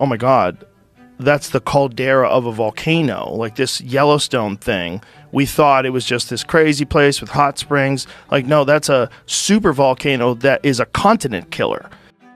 oh my God, that's the caldera of a volcano, like this Yellowstone thing. We thought it was just this crazy place with hot springs. Like, no, that's a super volcano that is a continent killer.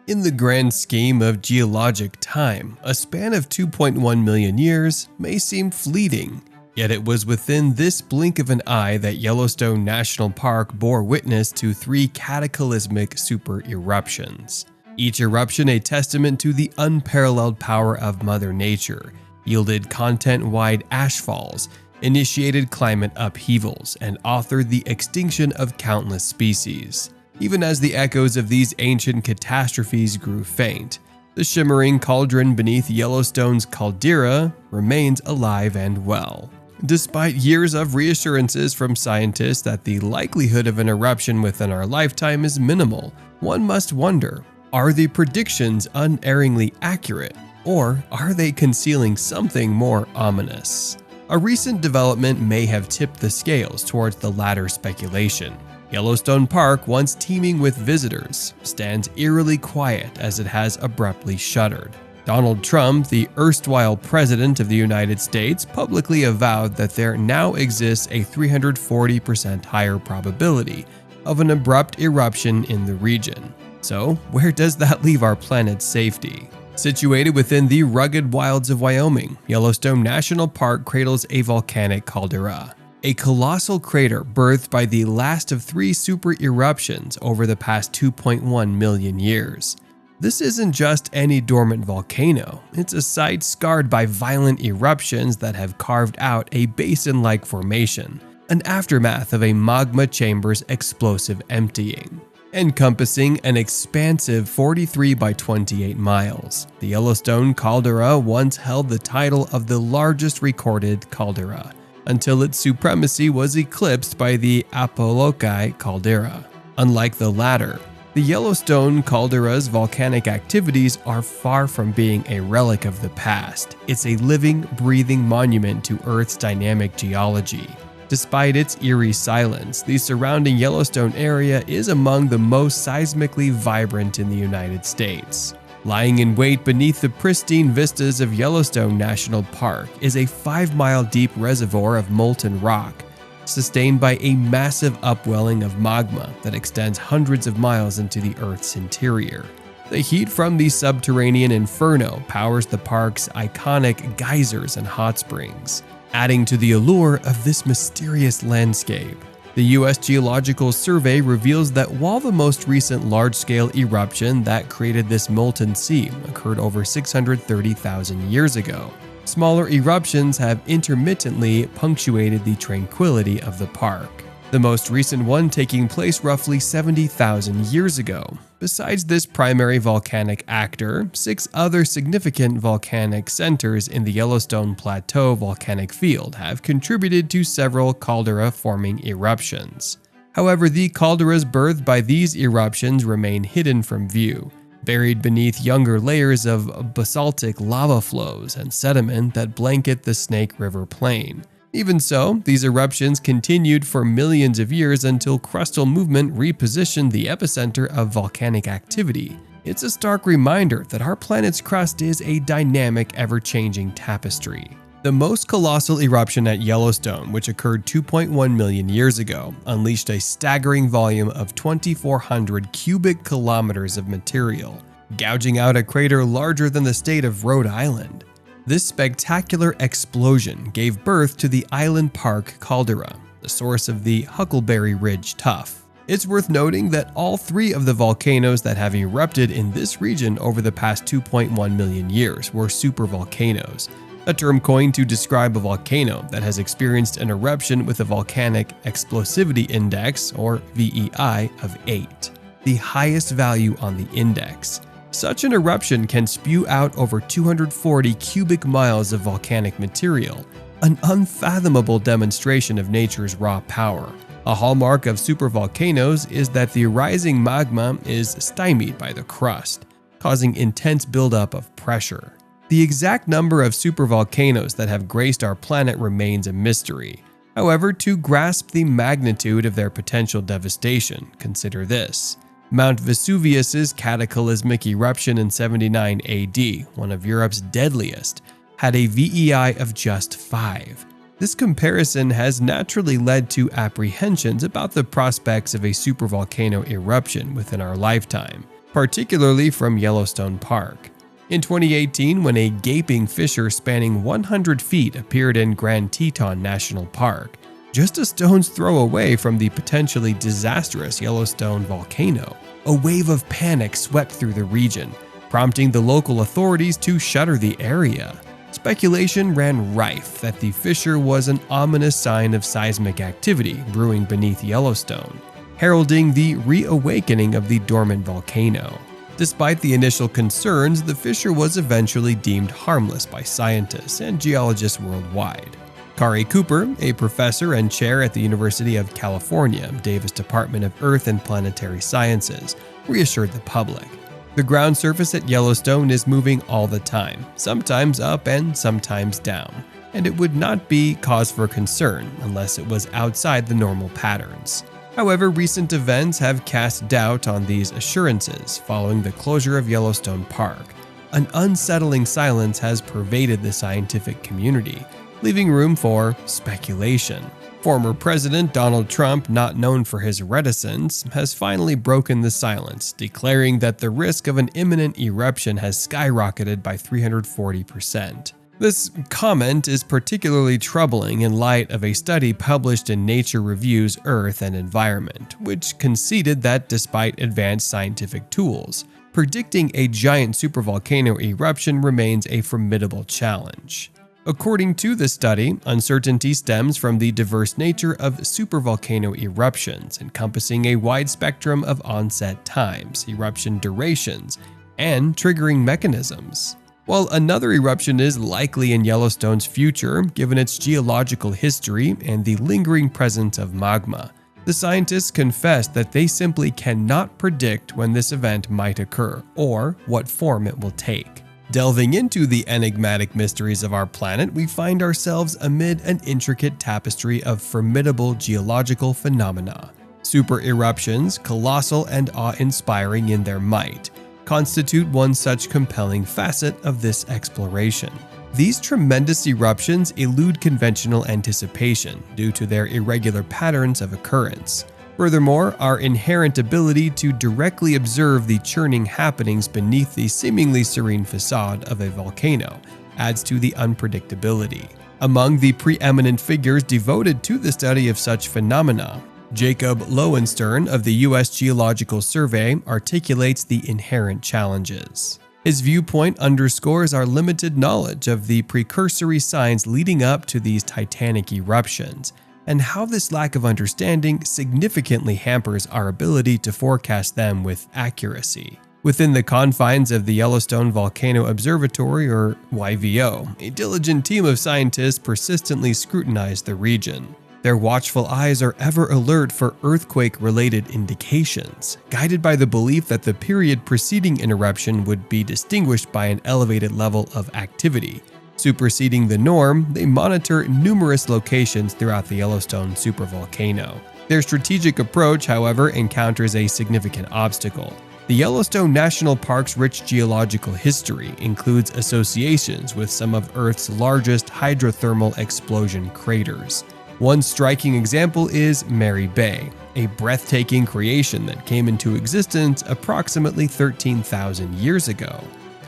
In the grand scheme of geologic time, a span of 2.1 million years may seem fleeting. Yet it was within this blink of an eye that Yellowstone National Park bore witness to 3 cataclysmic super eruptions. Each eruption a testament to the unparalleled power of Mother Nature, yielded continent-wide ashfalls, initiated climate upheavals, and authored the extinction of countless species. Even as the echoes of these ancient catastrophes grew faint, the shimmering cauldron beneath Yellowstone's caldera remains alive and well. Despite years of reassurances from scientists that the likelihood of an eruption within our lifetime is minimal, one must wonder, are the predictions unerringly accurate, or are they concealing something more ominous? A recent development may have tipped the scales towards the latter speculation. Yellowstone Park, once teeming with visitors, stands eerily quiet as it has abruptly shuttered. Donald Trump, the erstwhile President of the United States, publicly avowed that there now exists a 340% higher probability of an abrupt eruption in the region. So, where does that leave our planet's safety? Situated within the rugged wilds of Wyoming, Yellowstone National Park cradles a volcanic caldera, a colossal crater birthed by the last of 3 super eruptions over the past 2.1 million years. This isn't just any dormant volcano, it's a site scarred by violent eruptions that have carved out a basin-like formation, an aftermath of a magma chamber's explosive emptying. Encompassing an expansive 43 by 28 miles, the Yellowstone caldera once held the title of the largest recorded caldera, until its supremacy was eclipsed by the Apalochy caldera. Unlike the latter, the Yellowstone caldera's volcanic activities are far from being a relic of the past. It's a living, breathing monument to Earth's dynamic geology. Despite its eerie silence, the surrounding Yellowstone area is among the most seismically vibrant in the United States. Lying in wait beneath the pristine vistas of Yellowstone National Park is a 5-mile-deep reservoir of molten rock, sustained by a massive upwelling of magma that extends hundreds of miles into the Earth's interior. The heat from the subterranean inferno powers the park's iconic geysers and hot springs, adding to the allure of this mysterious landscape. The U.S. Geological Survey reveals that while the most recent large-scale eruption that created this molten sea occurred over 630,000 years ago, smaller eruptions have intermittently punctuated the tranquility of the park, the most recent one taking place roughly 70,000 years ago. Besides this primary volcanic actor, 6 other significant volcanic centers in the Yellowstone Plateau volcanic field have contributed to several caldera-forming eruptions. However, the calderas birthed by these eruptions remain hidden from view, buried beneath younger layers of basaltic lava flows and sediment that blanket the Snake River Plain. Even so, these eruptions continued for millions of years until crustal movement repositioned the epicenter of volcanic activity. It's a stark reminder that our planet's crust is a dynamic, ever-changing tapestry. The most colossal eruption at Yellowstone, which occurred 2.1 million years ago, unleashed a staggering volume of 2,400 cubic kilometers of material, gouging out a crater larger than the state of Rhode Island. This spectacular explosion gave birth to the Island Park caldera, the source of the Huckleberry Ridge Tuff. It's worth noting that all 3 of the volcanoes that have erupted in this region over the past 2.1 million years were supervolcanoes, a term coined to describe a volcano that has experienced an eruption with a volcanic explosivity index, or VEI, of 8, the highest value on the index. Such an eruption can spew out over 240 cubic miles of volcanic material, an unfathomable demonstration of nature's raw power. A hallmark of supervolcanoes is that the rising magma is stymied by the crust, causing intense buildup of pressure. The exact number of supervolcanoes that have graced our planet remains a mystery. However, to grasp the magnitude of their potential devastation, consider this. Mount Vesuvius's cataclysmic eruption in 79 AD, one of Europe's deadliest, had a VEI of just 5. This comparison has naturally led to apprehensions about the prospects of a supervolcano eruption within our lifetime, particularly from Yellowstone Park. In 2018, when a gaping fissure spanning 100 feet appeared in Grand Teton National Park, just a stone's throw away from the potentially disastrous Yellowstone volcano, a wave of panic swept through the region, prompting the local authorities to shutter the area. Speculation ran rife that the fissure was an ominous sign of seismic activity brewing beneath Yellowstone, heralding the reawakening of the dormant volcano. Despite the initial concerns, the fissure was eventually deemed harmless by scientists and geologists worldwide. Kari Cooper, a professor and chair at the University of California, Davis Department of Earth and Planetary Sciences, reassured the public. The ground surface at Yellowstone is moving all the time, sometimes up and sometimes down, and it would not be cause for concern unless it was outside the normal patterns. However, recent events have cast doubt on these assurances following the closure of Yellowstone Park. An unsettling silence has pervaded the scientific community, leaving room for speculation. Former President Donald Trump, not known for his reticence, has finally broken the silence, declaring that the risk of an imminent eruption has skyrocketed by 340%. This comment is particularly troubling in light of a study published in Nature Reviews Earth and Environment, which conceded that despite advanced scientific tools, predicting a giant supervolcano eruption remains a formidable challenge. According to the study, uncertainty stems from the diverse nature of supervolcano eruptions, encompassing a wide spectrum of onset times, eruption durations, and triggering mechanisms. While another eruption is likely in Yellowstone's future, given its geological history and the lingering presence of magma, the scientists confessed that they simply cannot predict when this event might occur or what form it will take. Delving into the enigmatic mysteries of our planet, we find ourselves amid an intricate tapestry of formidable geological phenomena. Super eruptions, colossal and awe-inspiring in their might, constitute one such compelling facet of this exploration. These tremendous eruptions elude conventional anticipation due to their irregular patterns of occurrence. Furthermore, our inherent ability to directly observe the churning happenings beneath the seemingly serene facade of a volcano adds to the unpredictability. Among the preeminent figures devoted to the study of such phenomena, Jacob Lowenstern of the U.S. Geological Survey articulates the inherent challenges. His viewpoint underscores our limited knowledge of the precursory signs leading up to these titanic eruptions, and how this lack of understanding significantly hampers our ability to forecast them with accuracy. Within the confines of the Yellowstone Volcano Observatory, or YVO, a diligent team of scientists persistently scrutinize the region. Their watchful eyes are ever alert for earthquake-related indications, guided by the belief that the period preceding an eruption would be distinguished by an elevated level of activity. Superseding the norm, they monitor numerous locations throughout the Yellowstone supervolcano. Their strategic approach, however, encounters a significant obstacle. The Yellowstone National Park's rich geological history includes associations with some of Earth's largest hydrothermal explosion craters. One striking example is Mary Bay, a breathtaking creation that came into existence approximately 13,000 years ago.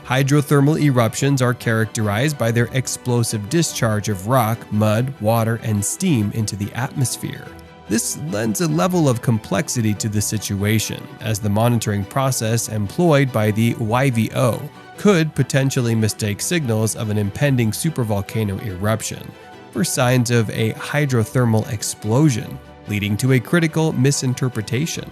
Hydrothermal eruptions are characterized by their explosive discharge of rock, mud, water, and steam into the atmosphere. This lends a level of complexity to the situation, as the monitoring process employed by the YVO could potentially mistake signals of an impending supervolcano eruption for signs of a hydrothermal explosion, leading to a critical misinterpretation.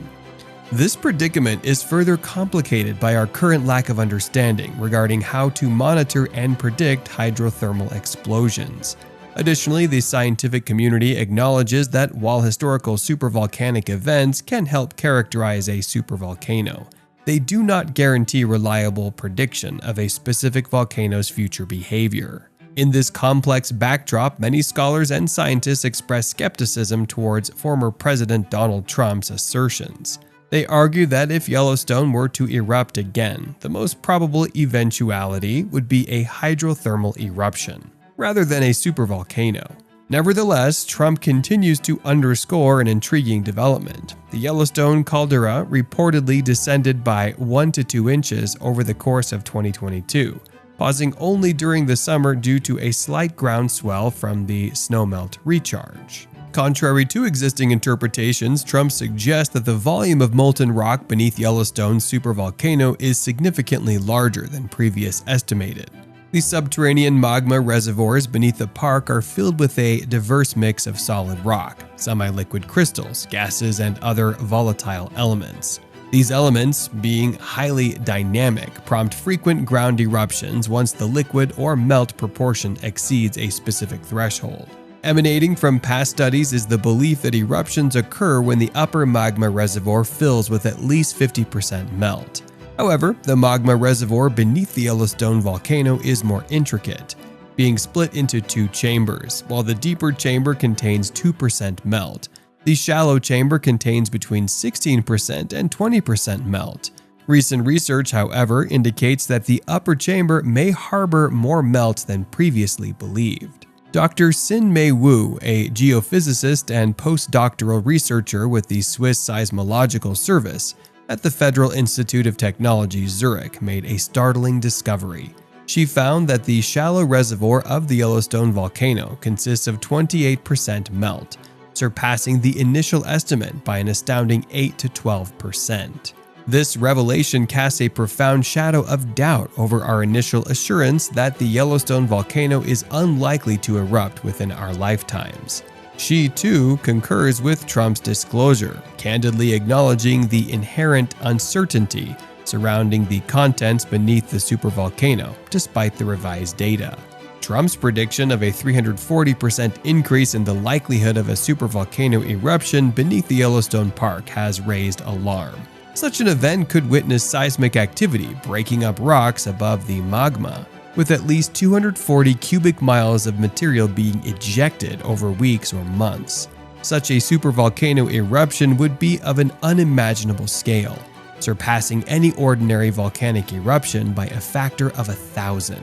This predicament is further complicated by our current lack of understanding regarding how to monitor and predict hydrothermal explosions. Additionally, the scientific community acknowledges that while historical supervolcanic events can help characterize a supervolcano, they do not guarantee reliable prediction of a specific volcano's future behavior. In this complex backdrop, many scholars and scientists express skepticism towards former President Donald Trump's assertions. They argue that if Yellowstone were to erupt again, the most probable eventuality would be a hydrothermal eruption, rather than a supervolcano. Nevertheless, Trump continues to underscore an intriguing development. The Yellowstone caldera reportedly descended by 1 to 2 inches over the course of 2022, pausing only during the summer due to a slight ground swell from the snowmelt recharge. Contrary to existing interpretations, Trump suggests that the volume of molten rock beneath Yellowstone's supervolcano is significantly larger than previous estimated. The subterranean magma reservoirs beneath the park are filled with a diverse mix of solid rock, semi-liquid crystals, gases, and other volatile elements. These elements, being highly dynamic, prompt frequent ground eruptions once the liquid or melt proportion exceeds a specific threshold. Emanating from past studies is the belief that eruptions occur when the upper magma reservoir fills with at least 50% melt. However, the magma reservoir beneath the Yellowstone volcano is more intricate, being split into 2 chambers. While the deeper chamber contains 2% melt, the shallow chamber contains between 16% and 20% melt. Recent research, however, indicates that the upper chamber may harbor more melt than previously believed. Dr. Sin-Mei Wu, a geophysicist and postdoctoral researcher with the Swiss Seismological Service at the Federal Institute of Technology Zurich, made a startling discovery. She found that the shallow reservoir of the Yellowstone volcano consists of 28% melt, surpassing the initial estimate by an astounding 8 to 12%. This revelation casts a profound shadow of doubt over our initial assurance that the Yellowstone volcano is unlikely to erupt within our lifetimes. She, too, concurs with Trump's disclosure, candidly acknowledging the inherent uncertainty surrounding the contents beneath the supervolcano, despite the revised data. Trump's prediction of a 340% increase in the likelihood of a supervolcano eruption beneath the Yellowstone Park has raised alarm. Such an event could witness seismic activity breaking up rocks above the magma, with at least 240 cubic miles of material being ejected over weeks or months. Such a supervolcano eruption would be of an unimaginable scale, surpassing any ordinary volcanic eruption by a factor of 1,000.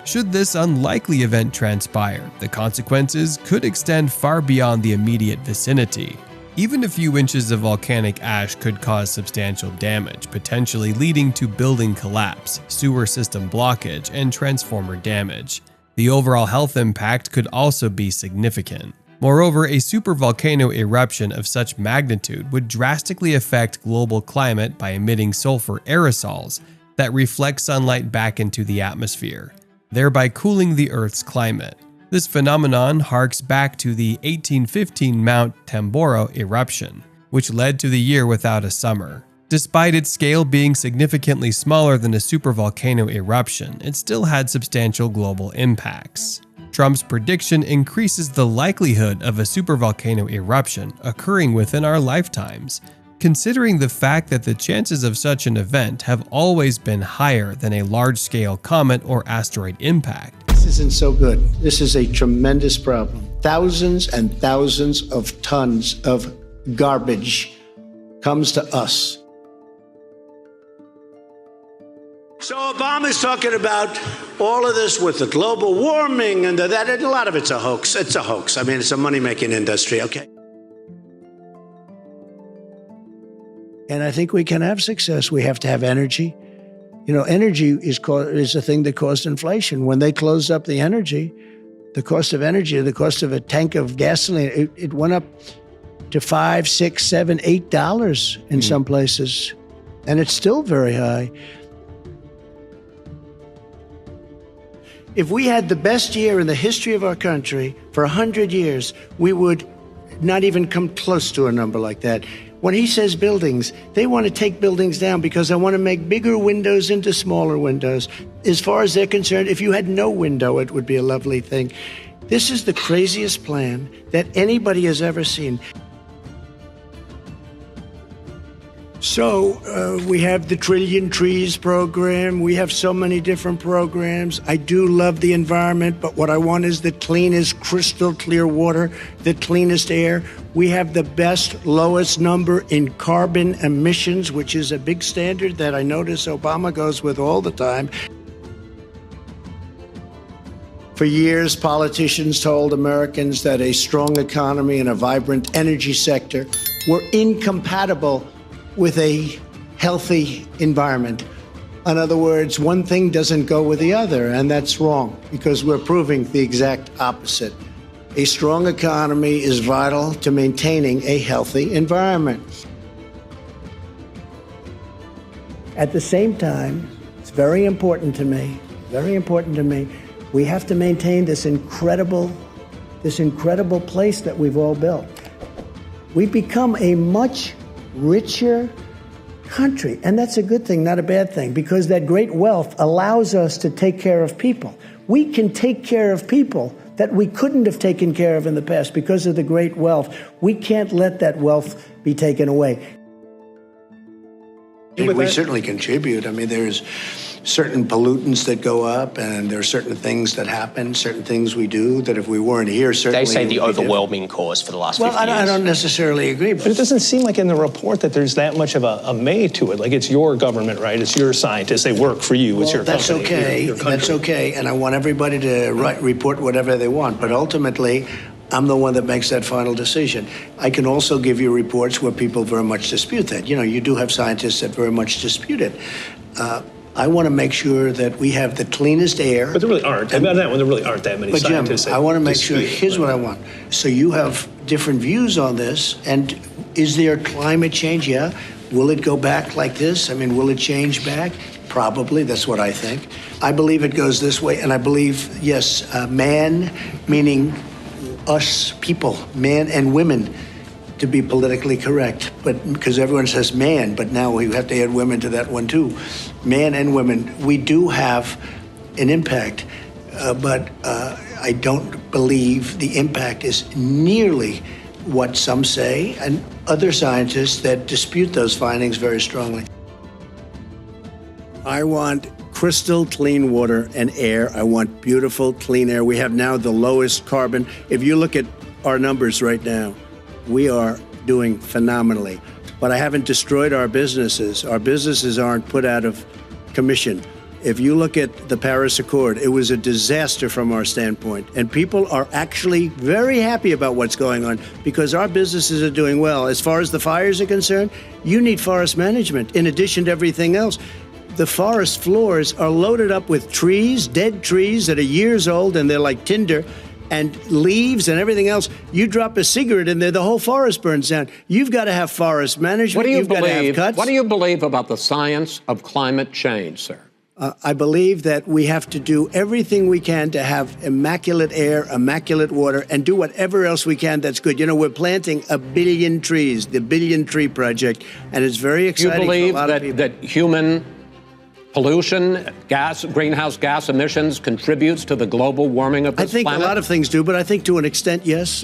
Should this unlikely event transpire, the consequences could extend far beyond the immediate vicinity. Even a few inches of volcanic ash could cause substantial damage, potentially leading to building collapse, sewer system blockage, and transformer damage. The overall health impact could also be significant. Moreover, a supervolcano eruption of such magnitude would drastically affect global climate by emitting sulfur aerosols that reflect sunlight back into the atmosphere, thereby cooling the Earth's climate. This phenomenon harks back to the 1815 Mount Tambora eruption, which led to the year without a summer. Despite its scale being significantly smaller than a supervolcano eruption, it still had substantial global impacts. Trump's prediction increases the likelihood of a supervolcano eruption occurring within our lifetimes, considering the fact that the chances of such an event have always been higher than a large-scale comet or asteroid impact. This isn't so good. This is a tremendous problem. Thousands and thousands of tons of garbage comes to us. So Obama's talking about all of this with the global warming and that, and a lot of it's a hoax. It's a hoax. I mean, it's a money-making industry, okay? And I think we can have success. We have to have energy. You know, energy is a thing that caused inflation. When they closed up the energy, the cost of energy, the cost of a tank of gasoline, it went up to $5, $6, $7, $8 in some places. And it's still very high. If we had the best year in the history of our country for 100 years, we would not even come close to a number like that. When he says buildings, they want to take buildings down because they want to make bigger windows into smaller windows. As far as they're concerned, if you had no window, it would be a lovely thing. This is the craziest plan that anybody has ever seen. So we have the Trillion Trees program. We have so many different programs. I do love the environment, but what I want is the cleanest, crystal clear water, the cleanest air. We have the best, lowest number in carbon emissions, which is a big standard that I notice Obama goes with all the time. For years, politicians told Americans that a strong economy and a vibrant energy sector were incompatible with a healthy environment. In other words, one thing doesn't go with the other, and that's wrong because we're proving the exact opposite. A strong economy is vital to maintaining a healthy environment. At the same time, it's very important to me, we have to maintain this incredible place that we've all built. We've become a much richer country, and that's a good thing, not a bad thing, because that great wealth allows us to take care of people. We can take care of people that we couldn't have taken care of in the past because of the great wealth. We can't let that wealth be taken away. We certainly contribute. I mean, there's certain pollutants that go up, and there are certain things that happen, certain things we do that if we weren't here, certainly... They say the overwhelming cause for the last 50 years. Well, I don't necessarily agree. But it doesn't seem like in the report that there's that much of a may to it. Like, it's your government, right? It's your scientists. They work for you. It's your that's company. Okay. That's okay. And I want everybody to report whatever they want. But ultimately, I'm the one that makes that final decision. I can also give you reports where people very much dispute that. You know, you do have scientists that very much dispute it. I want to make sure that we have the cleanest air. But there really aren't. About that one, there really aren't that many scientists. Jim, I want to make sure, here's what I want. So you have different views on this, and is there climate change? Yeah. Will it go back like this? I mean, will it change back? Probably. That's what I think. I believe it goes this way, and I believe, yes, man, meaning us people, men and women, to be politically correct, but because everyone says man, but now we have to add women to that one too. Man and women, we do have an impact, but I don't believe the impact is nearly what some say, and other scientists that dispute those findings very strongly. I want crystal clean water and air. I want beautiful, clean air. We have now the lowest carbon. If you look at our numbers right now, we are doing phenomenally. But I haven't destroyed our businesses. Our businesses aren't put out of commission. If you look at the Paris Accord, it was a disaster from our standpoint. And people are actually very happy about what's going on because our businesses are doing well. As far as the fires are concerned, you need forest management in addition to everything else. The forest floors are loaded up with trees, dead trees that are years old, and they're like tinder, and leaves and everything else. You drop a cigarette in there, the whole forest burns down. You've got to have forest management. You've got to have cuts. What do you believe about the science of climate change, sir? I believe that we have to do everything we can to have immaculate air, immaculate water, and do whatever else we can that's good. You know, we're planting 1 billion trees, the Billion Tree Project, and it's very exciting for a lot of people. You believe that human pollution, greenhouse gas emissions contributes to the global warming of this planet? I think a lot of things do, but I think to an extent, yes.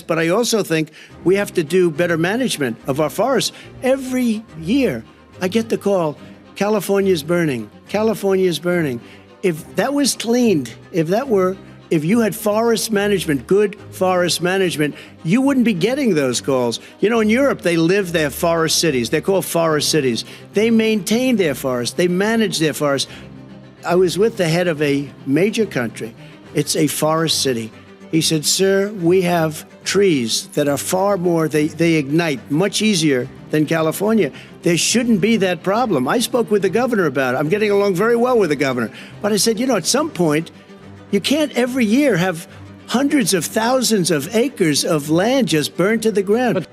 But I also think we have to do better management of our forests. Every year, I get the call, California's burning. If that was cleaned, if you had forest management, good forest management, you wouldn't be getting those calls. You know, in Europe, they live their forest cities. They're called forest cities. They maintain their forests. They manage their forests. I was with the head of a major country. It's a forest city. He said, sir, we have trees that are far more, they ignite much easier than California. There shouldn't be that problem. I spoke with the governor about it. I'm getting along very well with the governor. But I said, you know, at some point, you can't every year have hundreds of thousands of acres of land just burned to the ground. But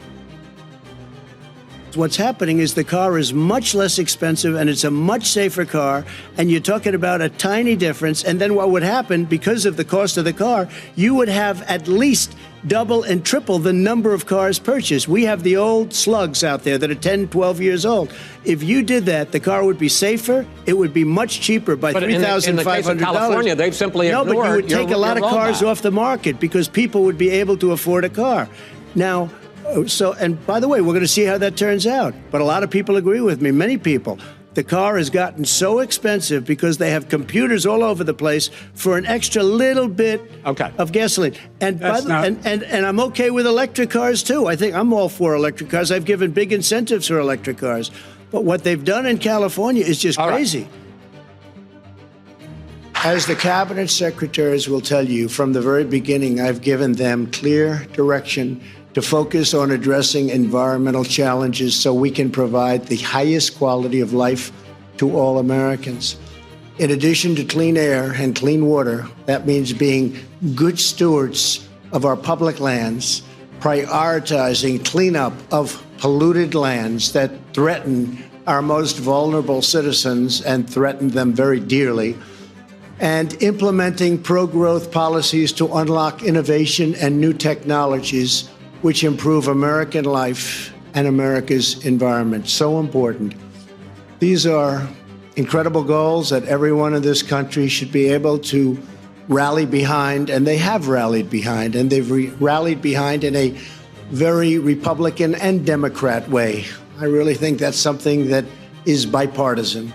what's happening is the car is much less expensive and it's a much safer car, and you're talking about a tiny difference. And then what would happen, because of the cost of the car, you would have at least double and triple the number of cars purchased. We have the old slugs out there that are 10, 12 years old. If you did that, the car would be safer. It would be much cheaper by $3,500. In the case of California, they've simply ignored. No, but you would take a lot of cars off the market because people would be able to afford a car. Now, So, and by the way, we're going to see how that turns out. But a lot of people agree with me, many people. The car has gotten so expensive because they have computers all over the place for an extra little bit of gasoline. And and I'm okay with electric cars, too. I think I'm all for electric cars. I've given big incentives for electric cars. But what they've done in California is just crazy. As the cabinet secretaries will tell you, from the very beginning, I've given them clear direction to focus on addressing environmental challenges so we can provide the highest quality of life to all Americans. In addition to clean air and clean water, that means being good stewards of our public lands, prioritizing cleanup of polluted lands that threaten our most vulnerable citizens and threaten them very dearly, and implementing pro-growth policies to unlock innovation and new technologies which improve American life and America's environment. So important. These are incredible goals that everyone in this country should be able to rally behind, and they have rallied behind, and they've rallied behind in a very Republican and Democrat way. I really think that's something that is bipartisan.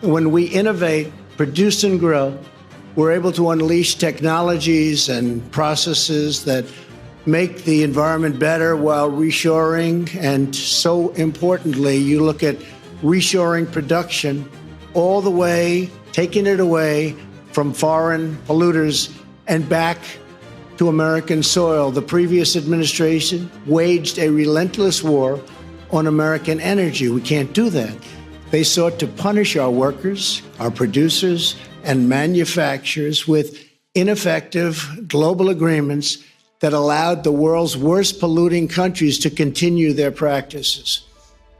When we innovate, produce, and grow, we're able to unleash technologies and processes that make the environment better while reshoring. And so importantly, you look at reshoring production all the way, taking it away from foreign polluters and back to American soil. The previous administration waged a relentless war on American energy. We can't do that. They sought to punish our workers, our producers, and manufacturers with ineffective global agreements that allowed the world's worst polluting countries to continue their practices.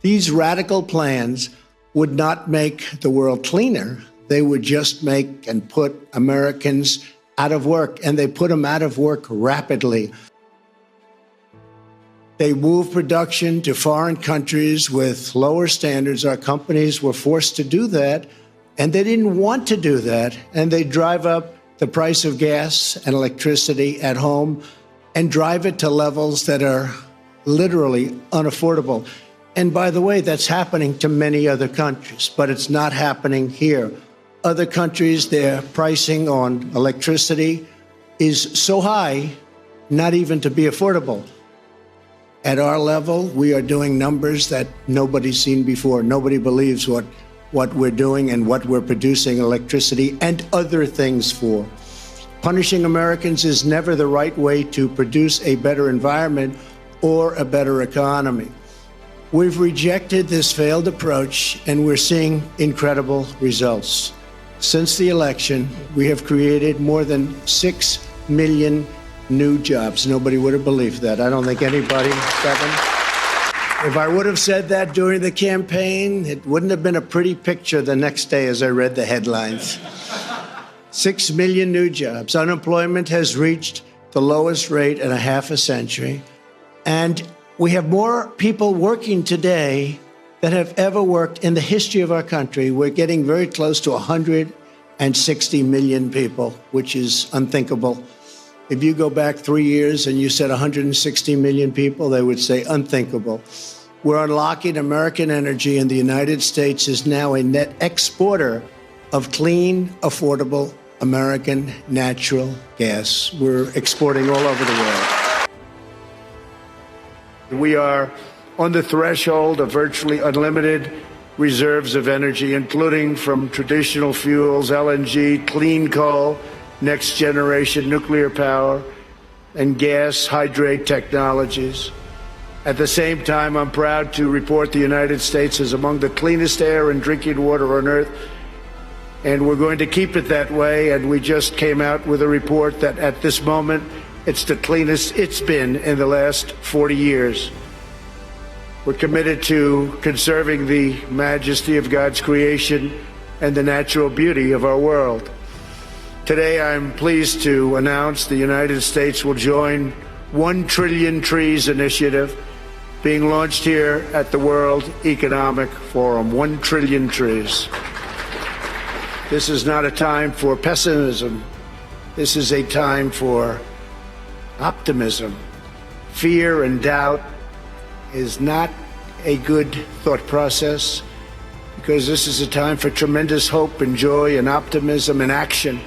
These radical plans would not make the world cleaner. They would just make and put Americans out of work, and they put them out of work rapidly. They moved production to foreign countries with lower standards. Our companies were forced to do that, and they didn't want to do that. And they drive up the price of gas and electricity at home and drive it to levels that are literally unaffordable. And by the way, that's happening to many other countries, but it's not happening here. Other countries, their pricing on electricity is so high, not even to be affordable. At our level, we are doing numbers that nobody's seen before. Nobody believes what we're doing and what we're producing electricity and other things for. Punishing Americans is never the right way to produce a better environment or a better economy. We've rejected this failed approach, and we're seeing incredible results. Since the election, we have created more than 6 million new jobs. Nobody would have believed that. I don't think anybody, Kevin. If I would have said that during the campaign, it wouldn't have been a pretty picture the next day as I read the headlines. 6 million new jobs. Unemployment has reached the lowest rate in a half a century. And we have more people working today than have ever worked in the history of our country. We're getting very close to 160 million people, which is unthinkable. If you go back 3 years and you said 160 million people, they would say unthinkable. We're unlocking American energy, and the United States is now a net exporter of clean, affordable American natural gas. We're exporting all over the world. We are on the threshold of virtually unlimited reserves of energy, including from traditional fuels, LNG, clean coal, next generation nuclear power, and gas hydrate technologies. At the same time, I'm proud to report the United States is among the cleanest air and drinking water on Earth, and we're going to keep it that way. And we just came out with a report that at this moment, it's the cleanest it's been in the last 40 years. We're committed to conserving the majesty of God's creation and the natural beauty of our world. Today, I'm pleased to announce the United States will join 1 Trillion Trees initiative being launched here at the World Economic Forum. 1 trillion trees. This is not a time for pessimism. This is a time for optimism. fear and doubt is not a good thought process, because this is a time for tremendous hope and joy and optimism and action.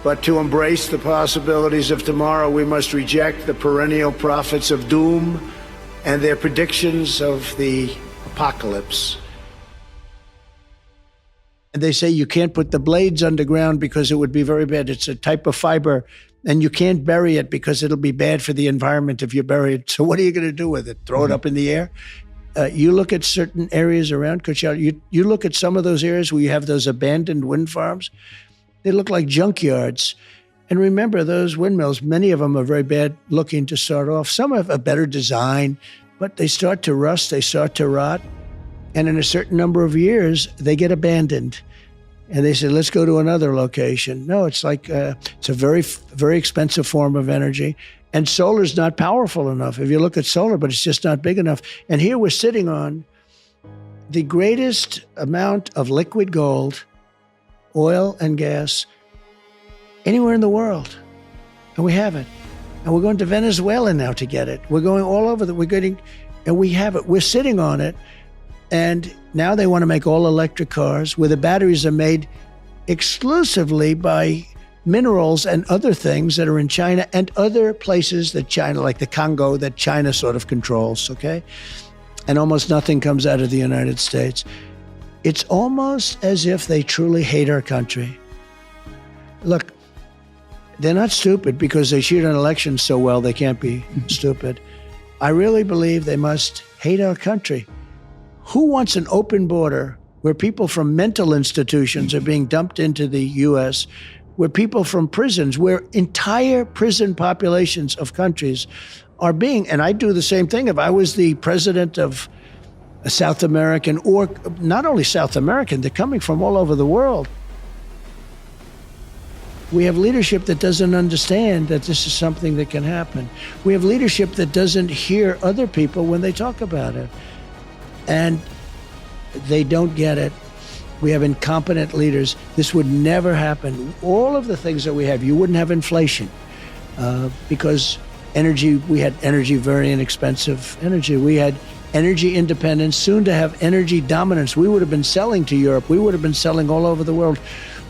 But to embrace the possibilities of tomorrow, we must reject the perennial prophets of doom and their predictions of the apocalypse. And they say you can't put the blades underground because it would be very bad. It's a type of fiber, and you can't bury it because it'll be bad for the environment if you bury it. So what are you going to do with it? Throw it up in the air? You look at certain areas around Coachella, you look at some of those areas where you have those abandoned wind farms, they look like junkyards. And remember, those windmills, many of them are very bad looking to start off. Some have a better design, but they start to rust, they start to rot. And in a certain number of years, they get abandoned. And they say, let's go to another location. No, it's like, it's a very, very expensive form of energy. And solar's not powerful enough. If you look at solar, but it's just not big enough. And here we're sitting on the greatest amount of liquid gold, oil and gas, anywhere in the world. And we have it. And we're going to Venezuela now to get it. We're going all over and we have it. We're sitting on it. And now they want to make all electric cars where the batteries are made exclusively by minerals and other things that are in China and other places that China, like the Congo, that China sort of controls, okay? And almost nothing comes out of the United States. It's almost as if they truly hate our country. Look, they're not stupid because they shoot an election so well they can't be stupid. I really believe they must hate our country. Who wants an open border where people from mental institutions are being dumped into the U.S., where people from prisons, where entire prison populations of countries are being, and I'd do the same thing if I was the president of a South American, or not only South American, they're coming from all over the world. We have leadership that doesn't understand that this is something that can happen. We have leadership that doesn't hear other people when they talk about it. And they don't get it. We have incompetent leaders. This would never happen. All of the things that we have, you wouldn't have inflation because energy, we had energy, very inexpensive energy. We had energy independence, soon to have energy dominance. We would have been selling to Europe. We would have been selling all over the world.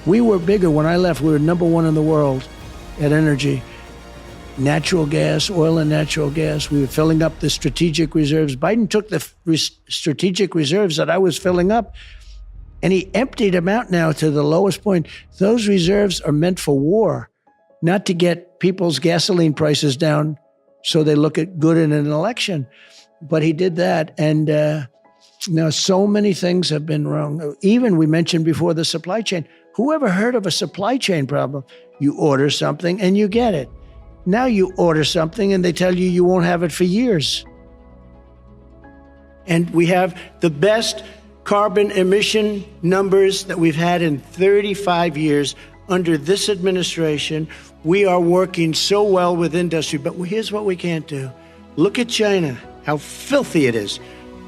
We were bigger. When I left, we were #1 in the world at energy. Natural gas, oil and natural gas. We were filling up the strategic reserves. Biden took the strategic reserves that I was filling up, and he emptied them out now to the lowest point. Those reserves are meant for war, not to get people's gasoline prices down so they look good in an election. But he did that, and now so many things have been wrong. Even we mentioned before the supply chain. Who ever heard of a supply chain problem? You order something and you get it. Now you order something and they tell you you won't have it for years. And we have the best carbon emission numbers that we've had in 35 years under this administration. We are working so well with industry, but here's what we can't do. Look at China, how filthy it is.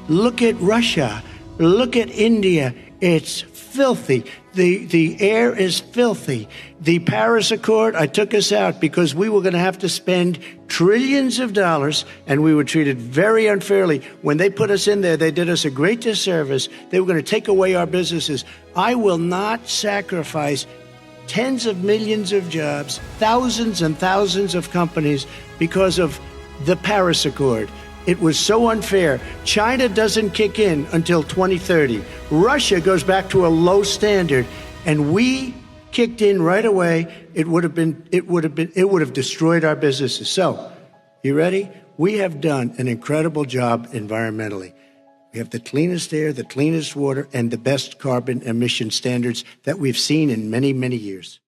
Look at Russia. Look at India. It's filthy. The air is filthy. The Paris Accord, I took us out because we were going to have to spend trillions of dollars, and we were treated very unfairly. When they put us in there, they did us a great disservice. They were going to take away our businesses. I will not sacrifice tens of millions of jobs, thousands and thousands of companies because of the Paris Accord. It was so unfair. China doesn't kick in until 2030. Russia goes back to a low standard, and we kicked in right away. It would have destroyed our businesses. So, you ready? We have done an incredible job environmentally. We have the cleanest air, the cleanest water, and the best carbon emission standards that we've seen in many, many years.